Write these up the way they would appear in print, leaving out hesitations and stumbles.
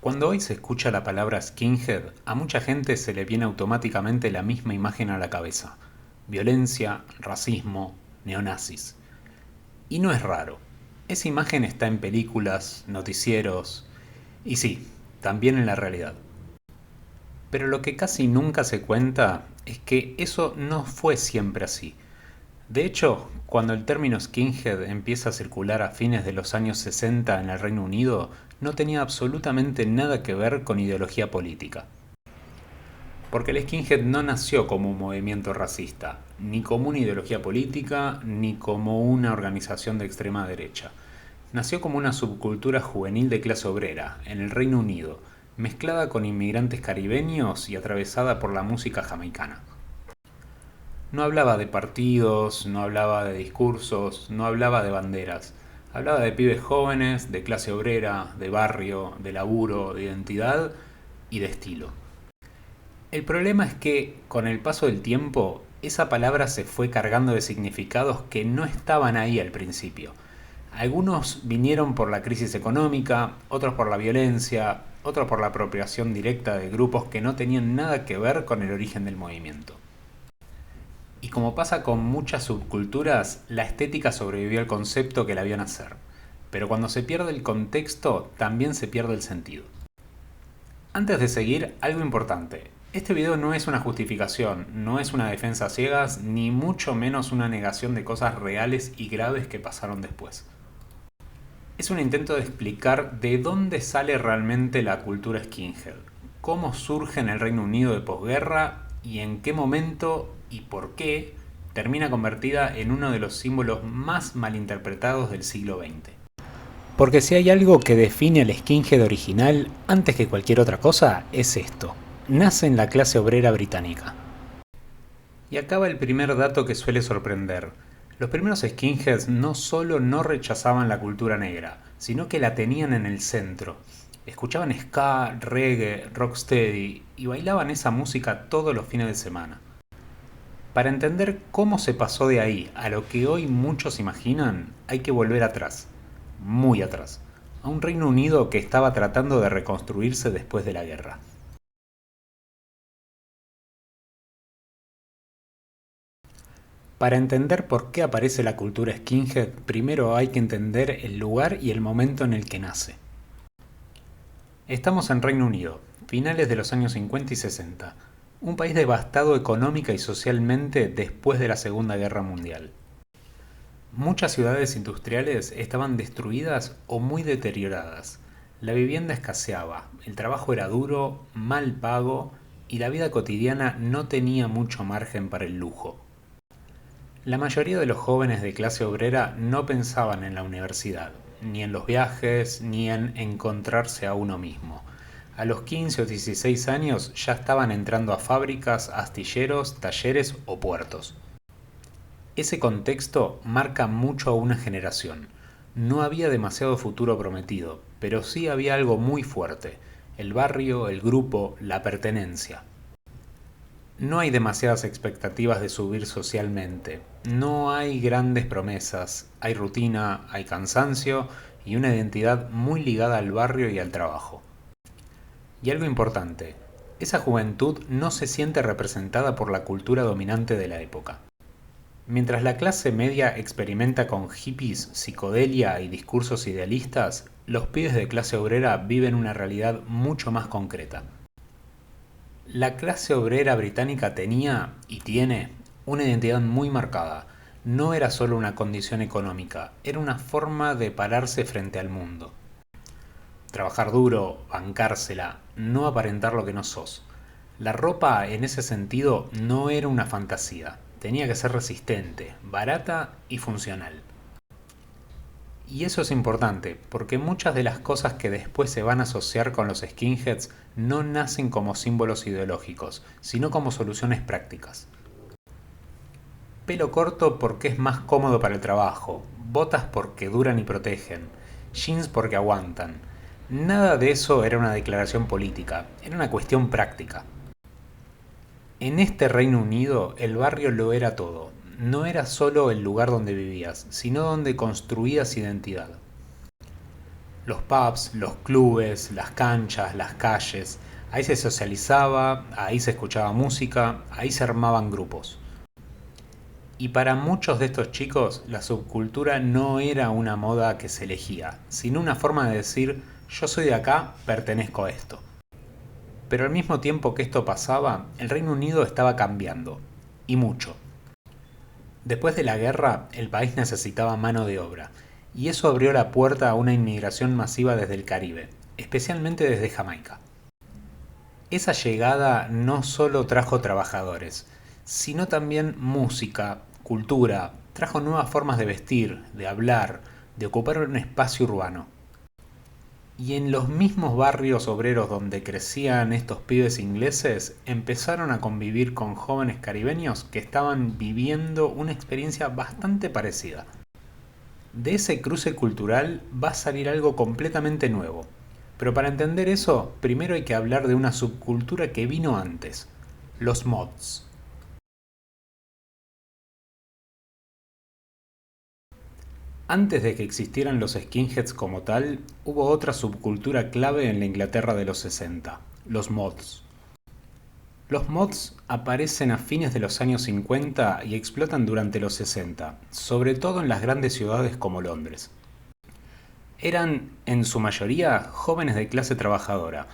Cuando hoy se escucha la palabra skinhead, a mucha gente se le viene automáticamente la misma imagen a la cabeza: violencia, racismo, neonazis. Y no es raro. Esa imagen está en películas, noticieros y sí, también en la realidad. Pero lo que casi nunca se cuenta es que eso no fue siempre así. De hecho, cuando el término skinhead empieza a circular a fines de los años 60 en el Reino Unido, no tenía absolutamente nada que ver con ideología política. Porque el skinhead no nació como un movimiento racista, ni como una ideología política, ni como una organización de extrema derecha. Nació como una subcultura juvenil de clase obrera, en el Reino Unido, mezclada con inmigrantes caribeños y atravesada por la música jamaicana. No hablaba de partidos, no hablaba de discursos, no hablaba de banderas. Hablaba de pibes jóvenes, de clase obrera, de barrio, de laburo, de identidad y de estilo. El problema es que, con el paso del tiempo, esa palabra se fue cargando de significados que no estaban ahí al principio. Algunos vinieron por la crisis económica, otros por la violencia, otros por la apropiación directa de grupos que no tenían nada que ver con el origen del movimiento. Y como pasa con muchas subculturas, la estética sobrevivió al concepto que la vio nacer. Pero cuando se pierde el contexto, también se pierde el sentido. Antes de seguir, algo importante. Este video no es una justificación, no es una defensa a ciegas, ni mucho menos una negación de cosas reales y graves que pasaron después. Es un intento de explicar de dónde sale realmente la cultura skinhead, cómo surge en el Reino Unido de posguerra y en qué momento y por qué termina convertida en uno de los símbolos más malinterpretados del siglo XX. Porque si hay algo que define al skinhead original antes que cualquier otra cosa, es esto: nace en la clase obrera británica. Y acá va el primer dato que suele sorprender. Los primeros skinheads no solo no rechazaban la cultura negra, sino que la tenían en el centro. Escuchaban ska, reggae, rocksteady y bailaban esa música todos los fines de semana. Para entender cómo se pasó de ahí a lo que hoy muchos imaginan, hay que volver atrás, muy atrás, a un Reino Unido que estaba tratando de reconstruirse después de la guerra. Para entender por qué aparece la cultura skinhead, primero hay que entender el lugar y el momento en el que nace. Estamos en Reino Unido, finales de los años 50 y 60, un país devastado económica y socialmente después de la Segunda Guerra Mundial. Muchas ciudades industriales estaban destruidas o muy deterioradas. La vivienda escaseaba, el trabajo era duro, mal pago y la vida cotidiana no tenía mucho margen para el lujo. La mayoría de los jóvenes de clase obrera no pensaban en la universidad, ni en los viajes, ni en encontrarse a uno mismo. A los 15 o 16 años ya estaban entrando a fábricas, astilleros, talleres o puertos. Ese contexto marca mucho a una generación. No había demasiado futuro prometido, pero sí había algo muy fuerte: el barrio, el grupo, la pertenencia. No hay demasiadas expectativas de subir socialmente, no hay grandes promesas, hay rutina, hay cansancio y una identidad muy ligada al barrio y al trabajo. Y algo importante: esa juventud no se siente representada por la cultura dominante de la época. Mientras la clase media experimenta con hippies, psicodelia y discursos idealistas, los pibes de clase obrera viven una realidad mucho más concreta. La clase obrera británica tenía, y tiene, una identidad muy marcada. No era solo una condición económica, era una forma de pararse frente al mundo. Trabajar duro, bancársela, no aparentar lo que no sos. La ropa, en ese sentido, no era una fantasía. Tenía que ser resistente, barata y funcional. Y eso es importante, porque muchas de las cosas que después se van a asociar con los skinheads no nacen como símbolos ideológicos, sino como soluciones prácticas. Pelo corto porque es más cómodo para el trabajo, botas porque duran y protegen, jeans porque aguantan. Nada de eso era una declaración política, era una cuestión práctica. En este Reino Unido el barrio lo era todo. No era solo el lugar donde vivías, sino donde construías identidad. Los pubs, los clubes, las canchas, las calles. Ahí se socializaba, ahí se escuchaba música, ahí se armaban grupos. Y para muchos de estos chicos, la subcultura no era una moda que se elegía, sino una forma de decir, yo soy de acá, pertenezco a esto. Pero al mismo tiempo que esto pasaba, el Reino Unido estaba cambiando. Y mucho. Después de la guerra, el país necesitaba mano de obra. Y eso abrió la puerta a una inmigración masiva desde el Caribe, especialmente desde Jamaica. Esa llegada no solo trajo trabajadores, sino también música, cultura, trajo nuevas formas de vestir, de hablar, de ocupar un espacio urbano. Y en los mismos barrios obreros donde crecían estos pibes ingleses, empezaron a convivir con jóvenes caribeños que estaban viviendo una experiencia bastante parecida. De ese cruce cultural va a salir algo completamente nuevo. Pero para entender eso, primero hay que hablar de una subcultura que vino antes, los mods. Antes de que existieran los skinheads como tal, hubo otra subcultura clave en la Inglaterra de los 60, los mods. Los mods aparecen a fines de los años 50 y explotan durante los 60, sobre todo en las grandes ciudades como Londres. Eran, en su mayoría, jóvenes de clase trabajadora,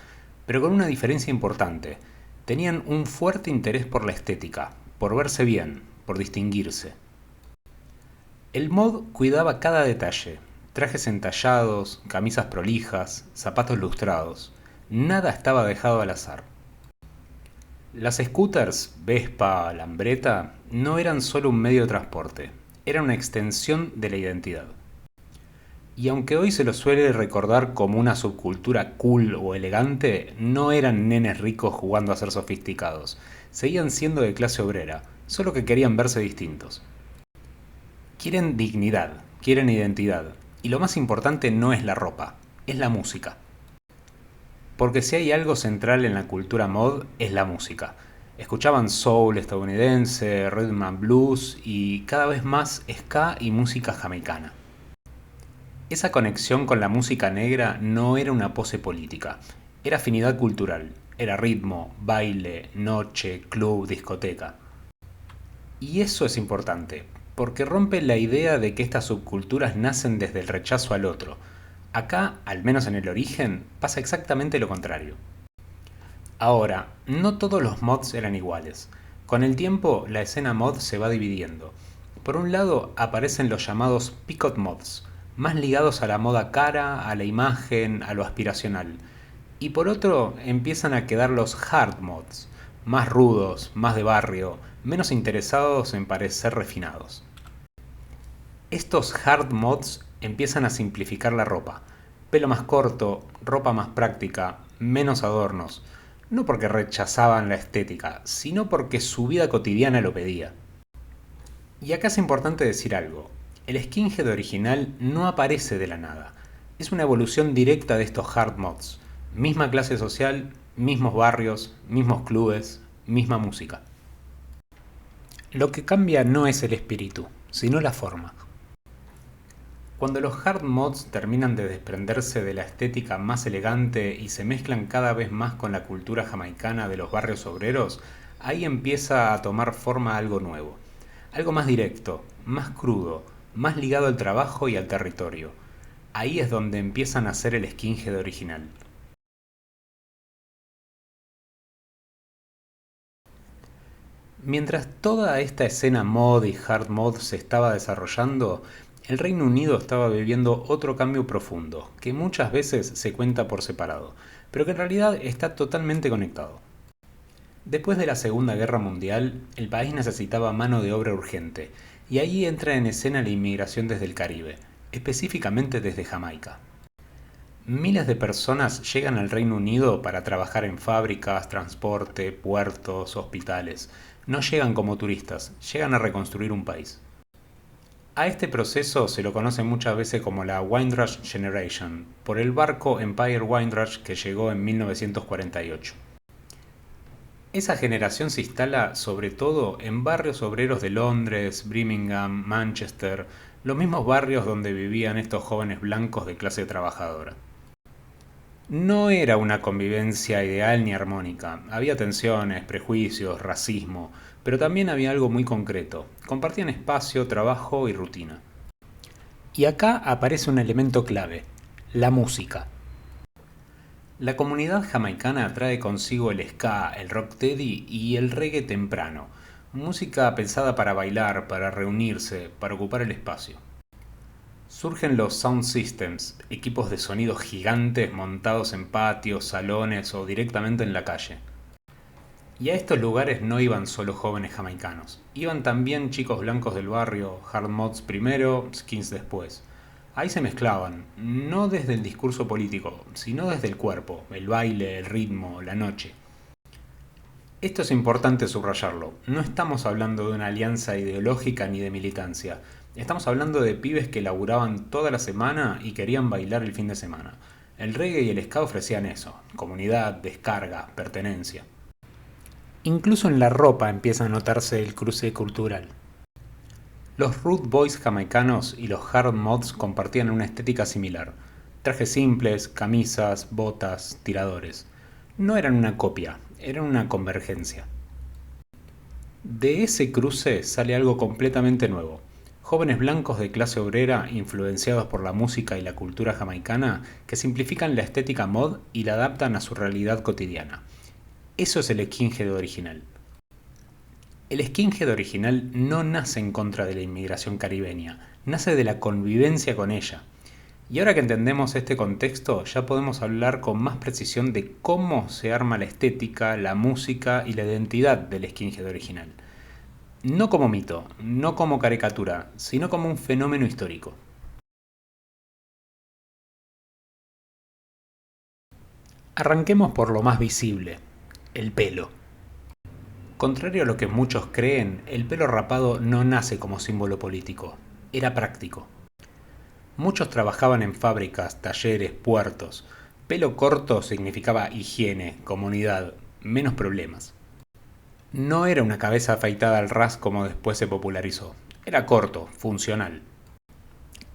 pero con una diferencia importante. Tenían un fuerte interés por la estética, por verse bien, por distinguirse. El mod cuidaba cada detalle: trajes entallados, camisas prolijas, zapatos lustrados. Nada estaba dejado al azar. Las scooters, Vespa, Lambretta, no eran solo un medio de transporte, eran una extensión de la identidad. Y aunque hoy se los suele recordar como una subcultura cool o elegante, no eran nenes ricos jugando a ser sofisticados. Seguían siendo de clase obrera, solo que querían verse distintos. Quieren dignidad, quieren identidad. Y lo más importante no es la ropa, es la música. Porque si hay algo central en la cultura mod, es la música. Escuchaban soul estadounidense, rhythm and blues y cada vez más ska y música jamaicana. Esa conexión con la música negra no era una pose política, era afinidad cultural, era ritmo, baile, noche, club, discoteca. Y eso es importante, porque rompe la idea de que estas subculturas nacen desde el rechazo al otro. Acá, al menos en el origen, pasa exactamente lo contrario. Ahora, no todos los mods eran iguales. Con el tiempo, la escena mod se va dividiendo. Por un lado, aparecen los llamados picot mods, más ligados a la moda cara, a la imagen, a lo aspiracional. Y por otro, empiezan a quedar los hard mods, más rudos, más de barrio, menos interesados en parecer refinados. Estos hard mods empiezan a simplificar la ropa. Pelo más corto, ropa más práctica, menos adornos. No porque rechazaban la estética, sino porque su vida cotidiana lo pedía. Y acá es importante decir algo. El skinhead original no aparece de la nada. Es una evolución directa de estos hard mods. Misma clase social, mismos barrios, mismos clubes, misma música. Lo que cambia no es el espíritu, sino la forma. Cuando los hard mods terminan de desprenderse de la estética más elegante y se mezclan cada vez más con la cultura jamaicana de los barrios obreros, ahí empieza a tomar forma algo nuevo. Algo más directo, más crudo, más ligado al trabajo y al territorio. Ahí es donde empiezan a ser el skinhead original. Mientras toda esta escena mod y hard mod se estaba desarrollando, el Reino Unido estaba viviendo otro cambio profundo, que muchas veces se cuenta por separado, pero que en realidad está totalmente conectado. Después de la Segunda Guerra Mundial, el país necesitaba mano de obra urgente, y ahí entra en escena la inmigración desde el Caribe, específicamente desde Jamaica. Miles de personas llegan al Reino Unido para trabajar en fábricas, transporte, puertos, hospitales. No llegan como turistas, llegan a reconstruir un país. A este proceso se lo conoce muchas veces como la Windrush Generation, por el barco Empire Windrush que llegó en 1948. Esa generación se instala sobre todo en barrios obreros de Londres, Birmingham, Manchester, los mismos barrios donde vivían estos jóvenes blancos de clase trabajadora. No era una convivencia ideal ni armónica. Había tensiones, prejuicios, racismo, pero también había algo muy concreto. Compartían espacio, trabajo y rutina. Y acá aparece un elemento clave, la música. La comunidad jamaicana trae consigo el ska, el rocksteady y el reggae temprano. Música pensada para bailar, para reunirse, para ocupar el espacio. Surgen los sound systems, equipos de sonido gigantes montados en patios, salones o directamente en la calle. Y a estos lugares no iban solo jóvenes jamaicanos, iban también chicos blancos del barrio, hard mods primero, skins después. Ahí se mezclaban, no desde el discurso político, sino desde el cuerpo, el baile, el ritmo, la noche. Esto es importante subrayarlo. No estamos hablando de una alianza ideológica ni de militancia. Estamos hablando de pibes que laburaban toda la semana y querían bailar el fin de semana. El reggae y el ska ofrecían eso, comunidad, descarga, pertenencia. Incluso en la ropa empieza a notarse el cruce cultural. Los Rude Boys jamaicanos y los Hard Mods compartían una estética similar. Trajes simples, camisas, botas, tiradores. No eran una copia, eran una convergencia. De ese cruce sale algo completamente nuevo. Jóvenes blancos de clase obrera, influenciados por la música y la cultura jamaicana, que simplifican la estética mod y la adaptan a su realidad cotidiana. Eso es el skinhead original. El skinhead original no nace en contra de la inmigración caribeña, nace de la convivencia con ella. Y ahora que entendemos este contexto, ya podemos hablar con más precisión de cómo se arma la estética, la música y la identidad del skinhead original. No como mito, no como caricatura, sino como un fenómeno histórico. Arranquemos por lo más visible, el pelo. Contrario a lo que muchos creen, el pelo rapado no nace como símbolo político, era práctico. Muchos trabajaban en fábricas, talleres, puertos. Pelo corto significaba higiene, comunidad, menos problemas. No era una cabeza afeitada al ras como después se popularizó. Era corto, funcional.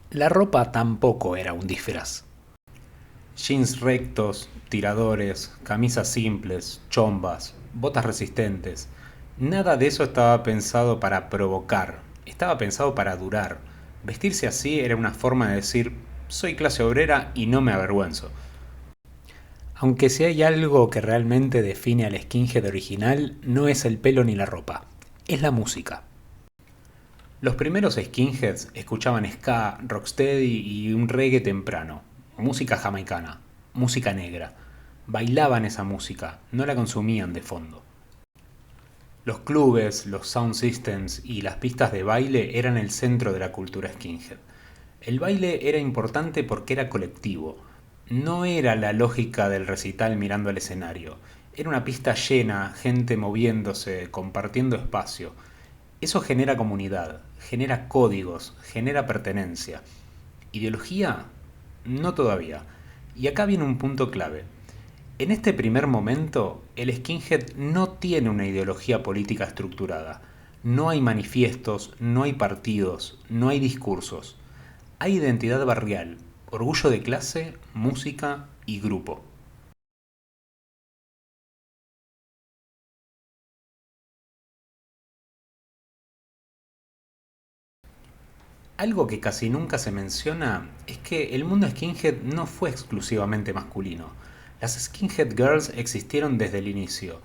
La ropa tampoco era un disfraz. Jeans rectos, tiradores, camisas simples, chombas, botas resistentes. Nada de eso estaba pensado para provocar, estaba pensado para durar. Vestirse así era una forma de decir, soy clase obrera y no me avergüenzo. Aunque si hay algo que realmente define al skinhead original, no es el pelo ni la ropa, es la música. Los primeros skinheads escuchaban ska, rocksteady y un reggae temprano, música jamaicana, música negra. Bailaban esa música, no la consumían de fondo. Los clubes, los sound systems y las pistas de baile eran el centro de la cultura skinhead. El baile era importante porque era colectivo. No era la lógica del recital mirando al escenario. Era una pista llena, gente moviéndose, compartiendo espacio. Eso genera comunidad, genera códigos, genera pertenencia. ¿Ideología? No todavía. Y acá viene un punto clave. En este primer momento, el skinhead no tiene una ideología política estructurada. No hay manifiestos, no hay partidos, no hay discursos. Hay identidad barrial, orgullo de clase, música y grupo. Algo que casi nunca se menciona es que el mundo skinhead no fue exclusivamente masculino. Las skinhead girls existieron desde el inicio,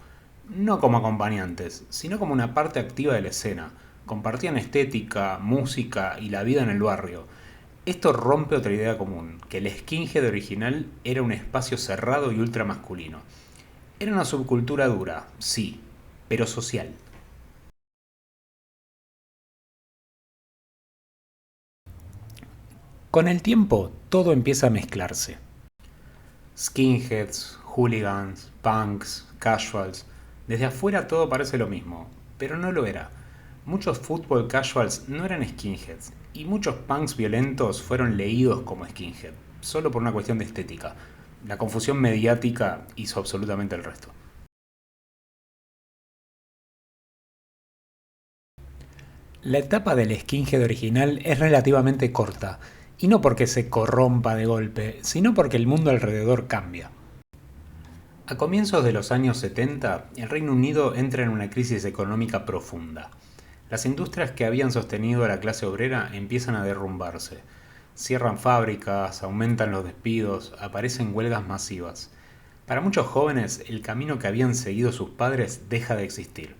no como acompañantes, sino como una parte activa de la escena. Compartían estética, música y la vida en el barrio. Esto rompe otra idea común, que el skinhead original era un espacio cerrado y ultramasculino. Era una subcultura dura, sí, pero social. Con el tiempo, todo empieza a mezclarse. Skinheads, hooligans, punks, casuals. Desde afuera todo parece lo mismo, pero no lo era. Muchos football casuals no eran skinheads, y muchos punks violentos fueron leídos como skinhead, solo por una cuestión de estética. La confusión mediática hizo absolutamente el resto. La etapa del skinhead original es relativamente corta, y no porque se corrompa de golpe, sino porque el mundo alrededor cambia. A comienzos de los años 70, el Reino Unido entra en una crisis económica profunda. Las industrias que habían sostenido a la clase obrera empiezan a derrumbarse. Cierran fábricas, aumentan los despidos, aparecen huelgas masivas. Para muchos jóvenes, el camino que habían seguido sus padres deja de existir.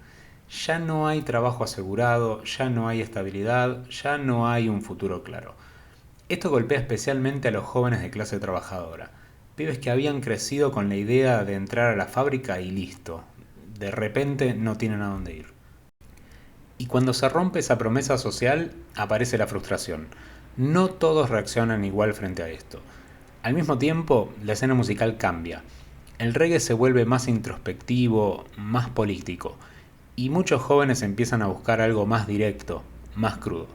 Ya no hay trabajo asegurado, ya no hay estabilidad, ya no hay un futuro claro. Esto golpea especialmente a los jóvenes de clase trabajadora, pibes que habían crecido con la idea de entrar a la fábrica y listo. De repente no tienen a dónde ir. Y cuando se rompe esa promesa social, aparece la frustración. No todos reaccionan igual frente a esto. Al mismo tiempo, la escena musical cambia. El reggae se vuelve más introspectivo, más político, y muchos jóvenes empiezan a buscar algo más directo, más crudo.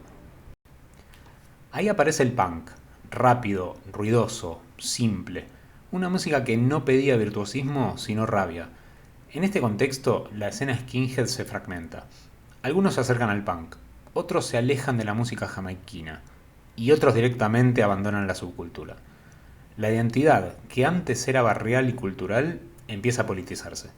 Ahí aparece el punk, rápido, ruidoso, simple, una música que no pedía virtuosismo sino rabia. En este contexto, la escena skinhead se fragmenta. Algunos se acercan al punk, otros se alejan de la música jamaiquina, y otros directamente abandonan la subcultura. La identidad, que antes era barrial y cultural, empieza a politizarse.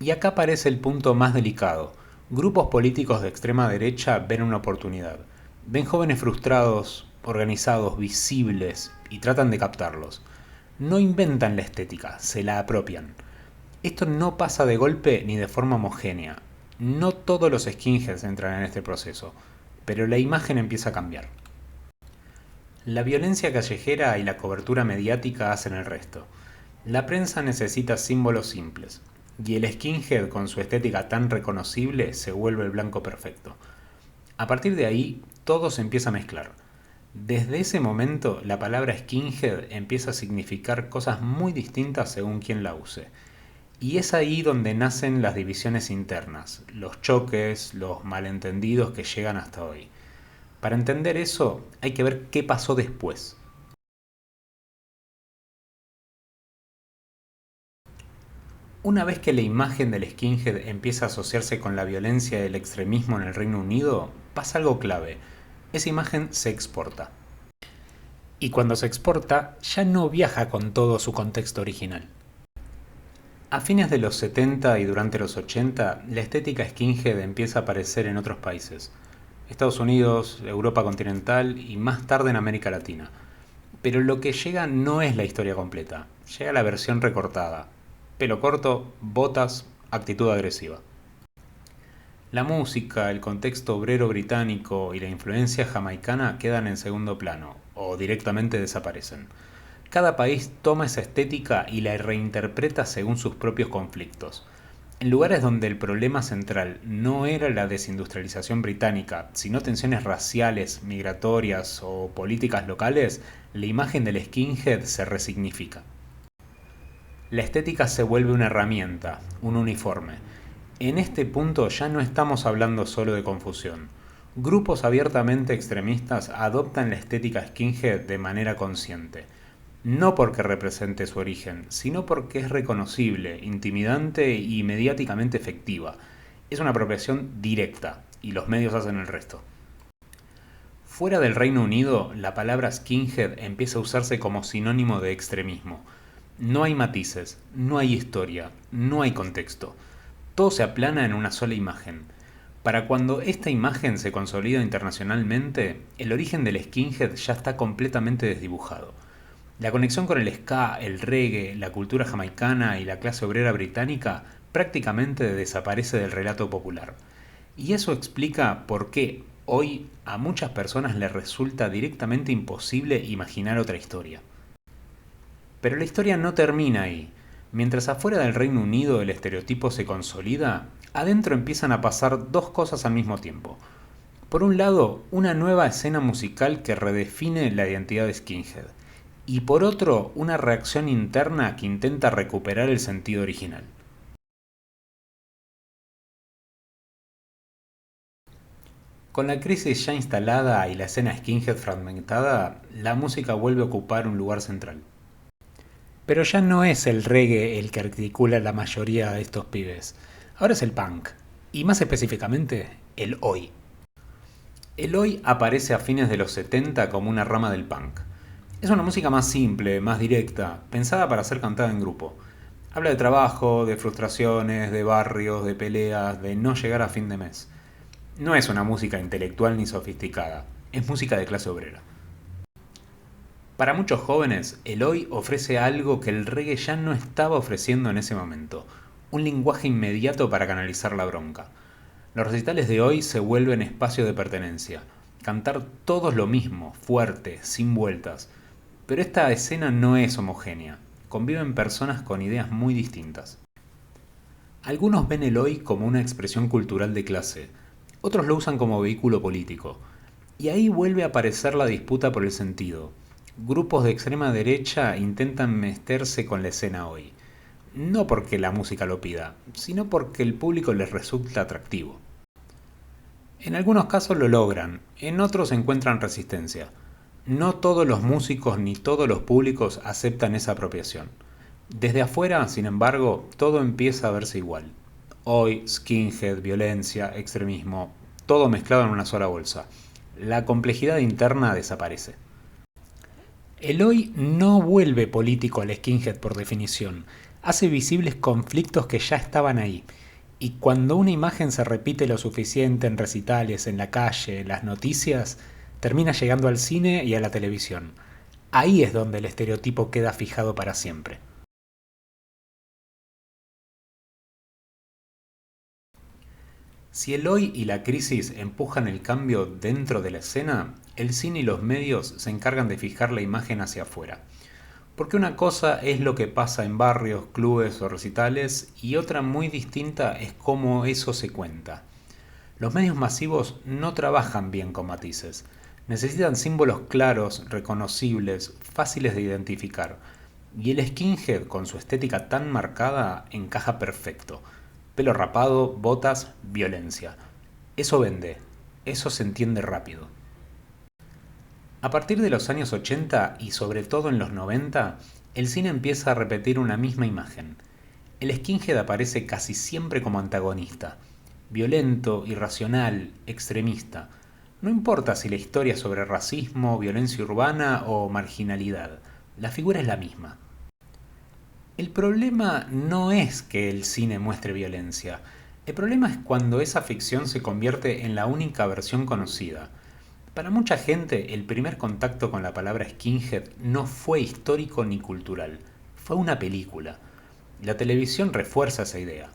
Y acá aparece el punto más delicado. Grupos políticos de extrema derecha ven una oportunidad. Ven jóvenes frustrados, organizados, visibles, y tratan de captarlos. No inventan la estética, se la apropian. Esto no pasa de golpe ni de forma homogénea. No todos los skinheads entran en este proceso, pero la imagen empieza a cambiar. La violencia callejera y la cobertura mediática hacen el resto. La prensa necesita símbolos simples, y el skinhead con su estética tan reconocible se vuelve el blanco perfecto. A partir de ahí, todo se empieza a mezclar. Desde ese momento, la palabra skinhead empieza a significar cosas muy distintas según quien la use. Y es ahí donde nacen las divisiones internas, los choques, los malentendidos que llegan hasta hoy. Para entender eso, hay que ver qué pasó después. Una vez que la imagen del skinhead empieza a asociarse con la violencia y el extremismo en el Reino Unido, pasa algo clave. Esa imagen se exporta. Y cuando se exporta, ya no viaja con todo su contexto original. A fines de los 70 y durante los 80, la estética skinhead empieza a aparecer en otros países. Estados Unidos, Europa continental y más tarde en América Latina. Pero lo que llega no es la historia completa, llega la versión recortada. Pelo corto, botas, actitud agresiva. La música, el contexto obrero británico y la influencia jamaicana quedan en segundo plano, o directamente desaparecen. Cada país toma esa estética y la reinterpreta según sus propios conflictos. En lugares donde el problema central no era la desindustrialización británica, sino tensiones raciales, migratorias o políticas locales, la imagen del skinhead se resignifica. La estética se vuelve una herramienta, un uniforme. En este punto ya no estamos hablando solo de confusión. Grupos abiertamente extremistas adoptan la estética skinhead de manera consciente. No porque represente su origen, sino porque es reconocible, intimidante y mediáticamente efectiva. Es una apropiación directa, y los medios hacen el resto. Fuera del Reino Unido, la palabra skinhead empieza a usarse como sinónimo de extremismo. No hay matices, no hay historia, no hay contexto. Todo se aplana en una sola imagen. Para cuando esta imagen se consolida internacionalmente, el origen del skinhead ya está completamente desdibujado. La conexión con el ska, el reggae, la cultura jamaicana y la clase obrera británica prácticamente desaparece del relato popular. Y eso explica por qué hoy a muchas personas les resulta directamente imposible imaginar otra historia. Pero la historia no termina ahí. Mientras afuera del Reino Unido el estereotipo se consolida, adentro empiezan a pasar dos cosas al mismo tiempo. Por un lado, una nueva escena musical que redefine la identidad de skinhead. Y por otro, una reacción interna que intenta recuperar el sentido original. Con la crisis ya instalada y la escena skinhead fragmentada, la música vuelve a ocupar un lugar central. Pero ya no es el reggae el que articula la mayoría de estos pibes. Ahora es el punk. Y más específicamente, el oi. El Oi aparece a fines de los 70 como una rama del punk. Es una música más simple, más directa, pensada para ser cantada en grupo. Habla de trabajo, de frustraciones, de barrios, de peleas, de no llegar a fin de mes. No es una música intelectual ni sofisticada, es música de clase obrera. Para muchos jóvenes, el Oi ofrece algo que el reggae ya no estaba ofreciendo en ese momento, un lenguaje inmediato para canalizar la bronca. Los recitales de hoy se vuelven espacios de pertenencia, cantar todos lo mismo, fuerte, sin vueltas. Pero esta escena no es homogénea, conviven personas con ideas muy distintas. Algunos ven el hoy como una expresión cultural de clase, otros lo usan como vehículo político. Y ahí vuelve a aparecer la disputa por el sentido. Grupos de extrema derecha intentan meterse con la escena hoy. No porque la música lo pida, sino porque el público les resulta atractivo. En algunos casos lo logran, en otros encuentran resistencia. No todos los músicos ni todos los públicos aceptan esa apropiación. Desde afuera, sin embargo, todo empieza a verse igual. Hoy, skinhead, violencia, extremismo, todo mezclado en una sola bolsa. La complejidad interna desaparece. El hoy no vuelve político al skinhead por definición, hace visibles conflictos que ya estaban ahí. Y cuando una imagen se repite lo suficiente en recitales, en la calle, en las noticias, termina llegando al cine y a la televisión. Ahí es donde el estereotipo queda fijado para siempre. Si el hoy y la crisis empujan el cambio dentro de la escena, el cine y los medios se encargan de fijar la imagen hacia afuera. Porque una cosa es lo que pasa en barrios, clubes o recitales y otra muy distinta es cómo eso se cuenta. Los medios masivos no trabajan bien con matices. Necesitan símbolos claros, reconocibles, fáciles de identificar. Y el skinhead, con su estética tan marcada, encaja perfecto. Pelo rapado, botas, violencia. Eso vende. Eso se entiende rápido. A partir de los años 80 y sobre todo en los 90, el cine empieza a repetir una misma imagen. El skinhead aparece casi siempre como antagonista, violento, irracional, extremista. No importa si la historia es sobre racismo, violencia urbana o marginalidad, la figura es la misma. El problema no es que el cine muestre violencia, el problema es cuando esa ficción se convierte en la única versión conocida. Para mucha gente, el primer contacto con la palabra skinhead no fue histórico ni cultural, fue una película. La televisión refuerza esa idea.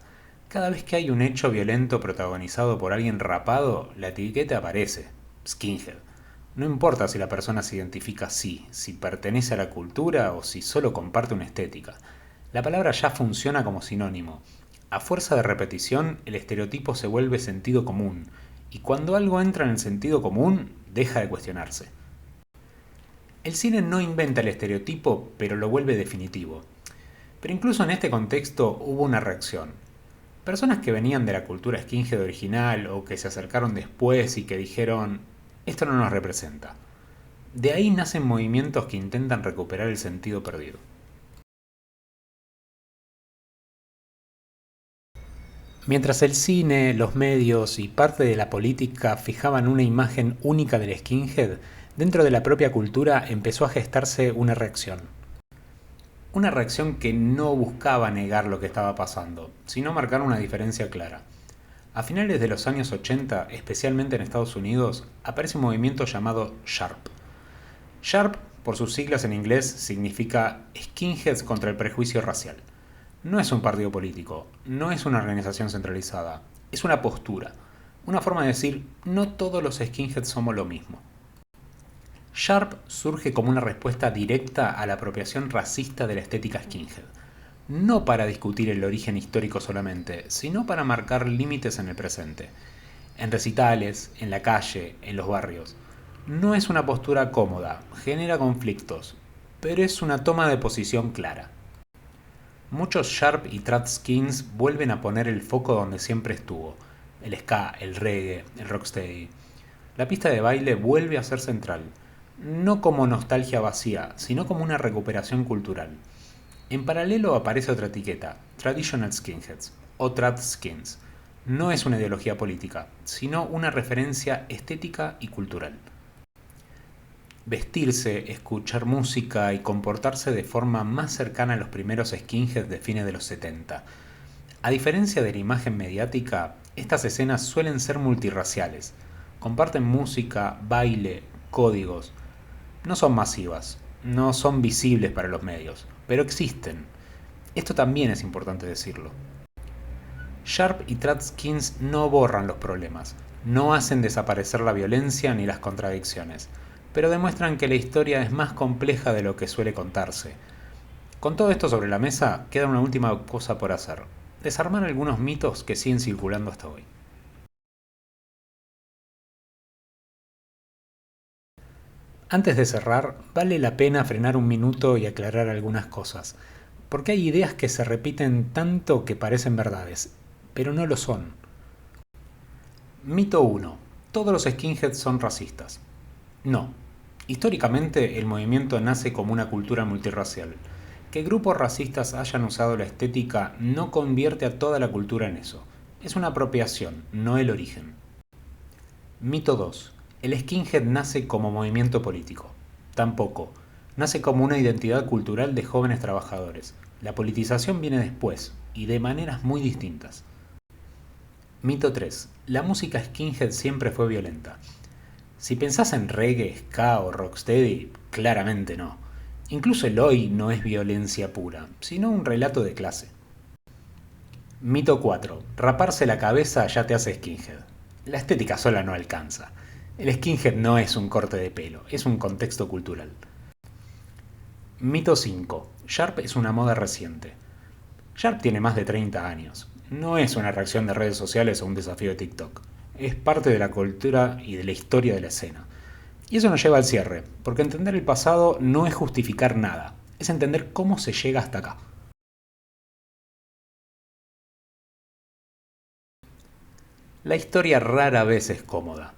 Cada vez que hay un hecho violento protagonizado por alguien rapado, la etiqueta aparece, skinhead. No importa si la persona se identifica así, si pertenece a la cultura o si solo comparte una estética. La palabra ya funciona como sinónimo. A fuerza de repetición, el estereotipo se vuelve sentido común, y cuando algo entra en el sentido común, deja de cuestionarse. El cine no inventa el estereotipo, pero lo vuelve definitivo. Pero incluso en este contexto hubo una reacción. Personas que venían de la cultura skinhead original o que se acercaron después y que dijeron, esto no nos representa. De ahí nacen movimientos que intentan recuperar el sentido perdido. Mientras el cine, los medios y parte de la política fijaban una imagen única del skinhead, dentro de la propia cultura empezó a gestarse una reacción. Una reacción que no buscaba negar lo que estaba pasando, sino marcar una diferencia clara. A finales de los años 80, especialmente en Estados Unidos, aparece un movimiento llamado SHARP. SHARP, por sus siglas en inglés, significa Skinheads contra el Prejuicio Racial. No es un partido político, no es una organización centralizada, es una postura, una forma de decir, no todos los skinheads somos lo mismo. Sharp surge como una respuesta directa a la apropiación racista de la estética skinhead, no para discutir el origen histórico solamente, sino para marcar límites en el presente, en recitales, en la calle, en los barrios. No es una postura cómoda, genera conflictos, pero es una toma de posición clara. Muchos Sharp y Trad Skins vuelven a poner el foco donde siempre estuvo, el ska, el reggae, el rocksteady. La pista de baile vuelve a ser central, no como nostalgia vacía, sino como una recuperación cultural. En paralelo aparece otra etiqueta, Traditional Skinheads, o Trad Skins. no es una ideología política, sino una referencia estética y cultural. Vestirse, escuchar música y comportarse de forma más cercana a los primeros skinheads de fines de los 70. A diferencia de la imagen mediática, estas escenas suelen ser multirraciales. Comparten música, baile, códigos. No son masivas, no son visibles para los medios, pero existen. Esto también es importante decirlo. Sharp y Tradskins no borran los problemas, no hacen desaparecer la violencia ni las contradicciones, pero demuestran que la historia es más compleja de lo que suele contarse. Con todo esto sobre la mesa, queda una última cosa por hacer: desarmar algunos mitos que siguen circulando hasta hoy. Antes de cerrar, vale la pena frenar un minuto y aclarar algunas cosas, porque hay ideas que se repiten tanto que parecen verdades, pero no lo son. Mito 1. Todos los skinheads son racistas. No. Históricamente, el movimiento nace como una cultura multirracial. Que grupos racistas hayan usado la estética no convierte a toda la cultura en eso. Es una apropiación, no el origen. Mito 2. El skinhead nace como movimiento político. Tampoco. Nace como una identidad cultural de jóvenes trabajadores. La politización viene después, y de maneras muy distintas. Mito 3. La música skinhead siempre fue violenta. Si pensás en reggae, ska o rocksteady, claramente no. Incluso el hoy no es violencia pura, sino un relato de clase. Mito 4. Raparse la cabeza ya te hace skinhead. La estética sola no alcanza. El skinhead no es un corte de pelo, es un contexto cultural. Mito 5. Sharp es una moda reciente. Sharp tiene más de 30 años. No es una reacción de redes sociales o un desafío de TikTok. Es parte de la cultura y de la historia de la escena. Y eso nos lleva al cierre, porque entender el pasado no es justificar nada, es entender cómo se llega hasta acá. La historia rara vez es cómoda.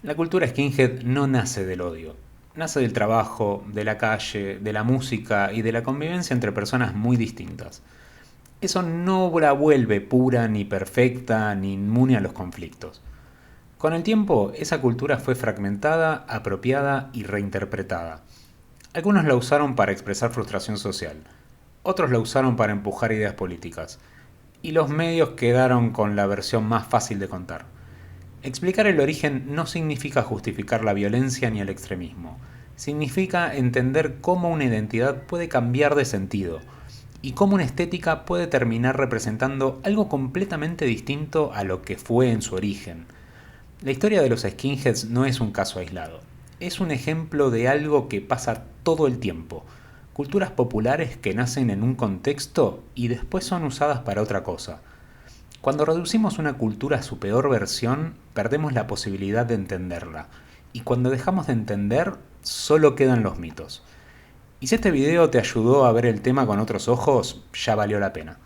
La cultura skinhead no nace del odio, nace del trabajo, de la calle, de la música y de la convivencia entre personas muy distintas. Eso no la vuelve pura, ni perfecta, ni inmune a los conflictos. Con el tiempo, esa cultura fue fragmentada, apropiada y reinterpretada. Algunos la usaron para expresar frustración social, otros la usaron para empujar ideas políticas, y los medios quedaron con la versión más fácil de contar. Explicar el origen no significa justificar la violencia ni el extremismo, significa entender cómo una identidad puede cambiar de sentido, y cómo una estética puede terminar representando algo completamente distinto a lo que fue en su origen. La historia de los skinheads no es un caso aislado, es un ejemplo de algo que pasa todo el tiempo. Culturas populares que nacen en un contexto y después son usadas para otra cosa. Cuando reducimos una cultura a su peor versión, perdemos la posibilidad de entenderla. Y cuando dejamos de entender, solo quedan los mitos. Y si este video te ayudó a ver el tema con otros ojos, ya valió la pena.